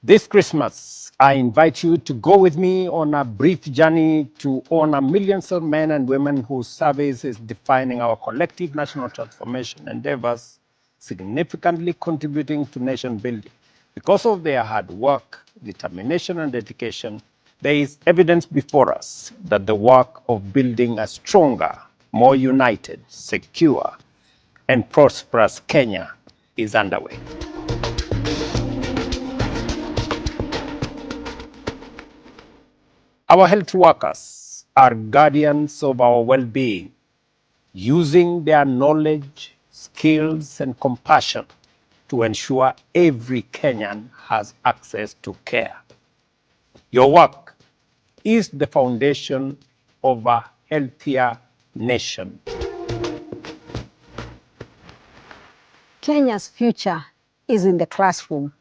This Christmas, I invite you to go with me on a brief journey to honor millions of men and women whose service is defining our collective national transformation endeavors, significantly contributing to nation building. Because of their hard work, determination, and dedication, there is evidence before us that the work of building a stronger, more united, secure, and prosperous Kenya is underway. Our health workers are guardians of our well-being, using their knowledge, skills, and compassion to ensure every Kenyan has access to care. Your work is the foundation of a healthier nation. Kenya's future is in the classroom.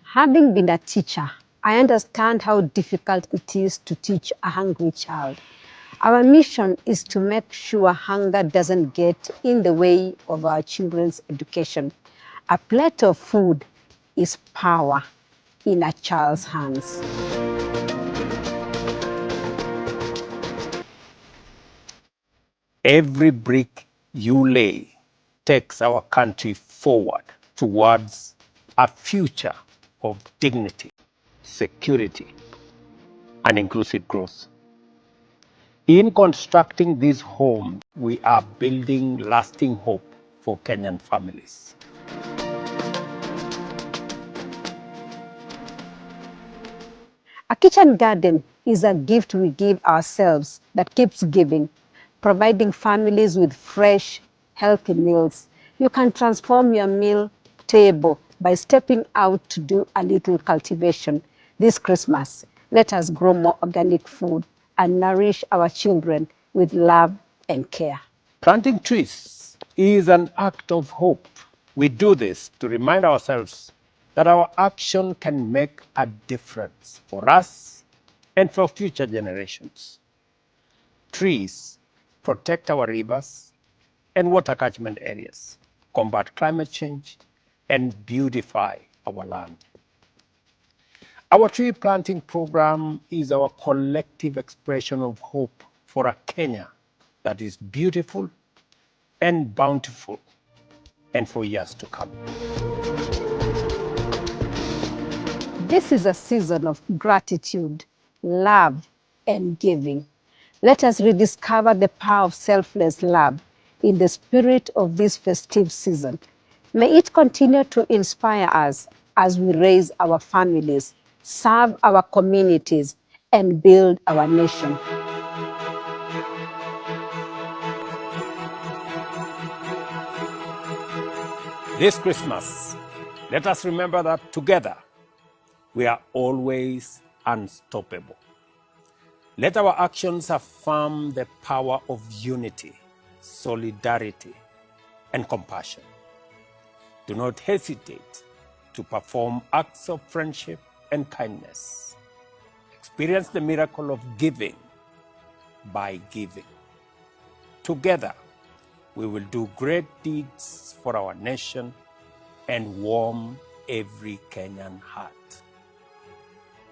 Having been a teacher, I understand how difficult it is to teach a hungry child. Our mission is to make sure hunger doesn't get in the way of our children's education. A plate of food is power in a child's hands. Every brick you lay takes our country forward towards a future of dignity, security, and inclusive growth. In constructing these homes, we are building lasting hope for Kenyan families. A kitchen garden is a gift we give ourselves that keeps giving, providing families with fresh, healthy meals. You can transform your meal table by stepping out to do a little cultivation. This Christmas, let us grow more organic food and nourish our children with love and care. Planting trees is an act of hope. We do this to remind ourselves that our action can make a difference for us and for future generations. Trees protect our rivers and water catchment areas, combat climate change, and beautify our land. Our tree planting program is our collective expression of hope for a Kenya that is beautiful and bountiful, and for years to come. This is a season of gratitude, love, and giving. Let us rediscover the power of selfless love in the spirit of this festive season. May it continue to inspire us as we raise our families, serve our communities, and build our nation. This Christmas, let us remember that together we are always unstoppable. Let our actions affirm the power of unity, solidarity, and compassion. Do not hesitate to perform acts of friendship and kindness. Experience the miracle of giving by giving. Together, we will do great deeds for our nation and warm every Kenyan heart.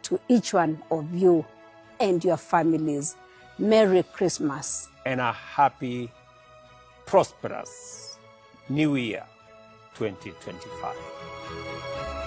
To each one of you and your families, Merry Christmas. And a happy, prosperous New Year 2025.